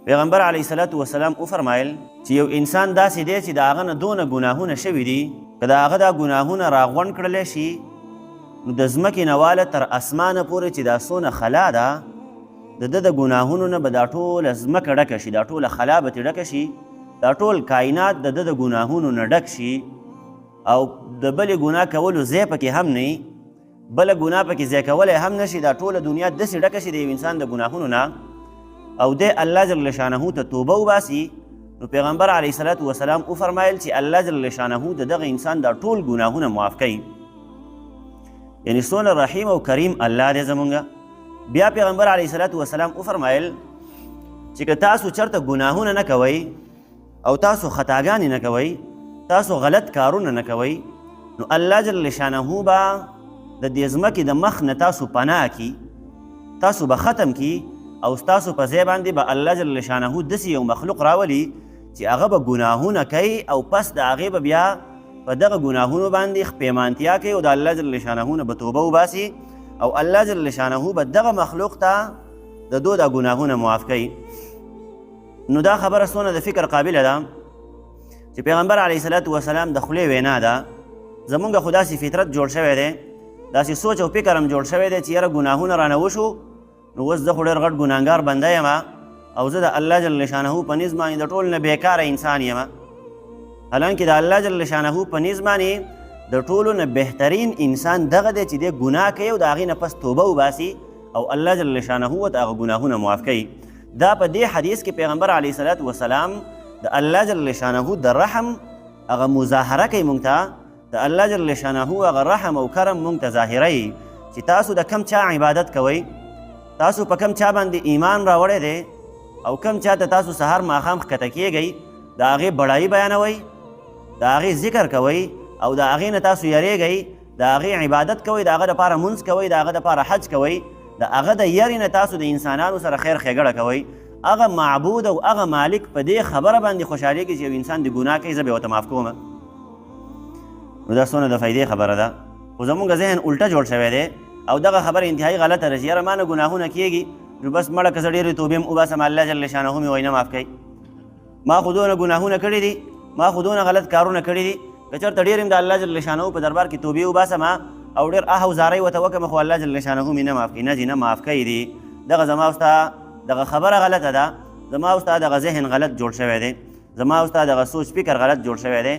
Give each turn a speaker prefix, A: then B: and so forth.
A: پیغمبر علیه الصلاة والسلام وفرمایل چې یو انسان داسې دی چې د هغه نه دونه ګناهونه شوي دي که د هغه دا ګناهونه راغونډ کړلی شي نو د ځمکې نه واله تر اسمانه پورې چې دا څونه خلا ده د ده د ګناهونو نه به دا ټوله ځمکه ډکه شي، دا ټوله خلا به ترې ډکه شي، دا ټول کائنات د ده د ګناهونو نه ډک شي او د بلې ګناه کولو ځای پکې هم نه بله ګناه پکې ځای کولی هم نه شي. دا ټوله دنیا داسې ډکه شي د یو انسان د ګناهونو نه او دی الله جل شانه ته توبه وباسي. نو پیغمبر علیه الصلاة والسلام وفرمایل چې الله جل شانه د دغه انسان دا ټول ګناهونه معاف کوي. یعنی څونه رحیم او کریم الله دی زمونږ. بیا پیغمبر علیه الصلاة والسلام وفرمایل چې که تاسو چرته ګناهونه نه کوئ او تاسو خطاګانې نه کوئ، تاسو غلط کارونه نه کوئ، نو الله جل شانه به د دې ځمکې د مخ نه تاسو پناه کي، تاسو به ختم کی او ستاسو په ځای باندې به الله جل شانه داسې یو مخلوق راولي چې هغه به ګناهونه کوي او پس د هغې به بیا په دغه ګناهونو باندې خپیمانتیا کوي او د الله جل شانه نه به توبه وباسي او الله جل شانه به دغه مخلوق ته د دو دا ګناهونه معاف کوي. نو دا خبره څونه د فکر قابله ده چې پیغمبر علیه الصلاة والسلام د خولې وینا ده. زمونږ خو داسې فطرت جوړ شوی دی، داسې سوچ او فکر هم جوړ شوی دی چې یاره ګناهونه رانه وشو نو اوس زه خو ډېر غټ ګناهګار بنده یم او زه د الله جل شانه په نظ باندې د ټول نه بیکاره انسان یم. حالانکې د الله جل شانه په نظ باندې د ټولو نه بهترین انسان دغه دی چې دی ګناه کوي او د هغې نه پس توبه وباسي او الله جل شانه ورته هغه ګناهونه معاف کوي. دا په دې حدیث کې پیغمبر علیه الصلاة والسلام د الله جل شانه د رحم هغه مظاهره کوي مونږ ته، د الله جل شانه هغه رحم او کرم مونږ ته ظاهروي چې تاسو د کم چا عبادت کوئ، تاسو په کم چا باندې ایمان راوړی دی او کم چا ته تاسو سهار ماښام ښکته کیږئ، د هغې بډایي بیانوئ، د هغې ذکر کوئ او د هغې نه تاسو یریږئ، د هغې عبادت کوئ، د هغه دپاره مونځ کوئ، د هغه دپاره حج کوئ، د هغه د یرې نه تاسو د انسانانو سره خیر ښېګړه کوئ. هغه معبود او هغه مالک په دې خبره باندې خوشحالېږي چې یو انسان د ګناه کوي زه به یې ورته معاف کوم. نو دا څونه د فایدې خبره ده. خو زمونږ ذهن الټه جوړ شوی دی او دغه خبره انتهایي غلطه ده چې یاره ما نه ګناهونه کېږي نو بس مړه که زه ډېرې توبې هم وباسم الله جل شانه مې وایي نه معاف کوي. ما خو دونه ګناهونه کړي دي، ما خو دونه غلط کارونه کړي دي، که چېرته ډېر هم د الله جل شانه په دربار کې توبې وباسم او ډېر او زارۍ ورته وکړم خو الله جل شانه مې نه معاف کوي. نه جي نه معاف کوي دي. دغه زما او ستا دغه خبره غلطه ده، زما او ستا دغه ذهن غلط جوړ شوی دی، زما او ستا دغه سوچ فکر غلط جوړ شوی دی.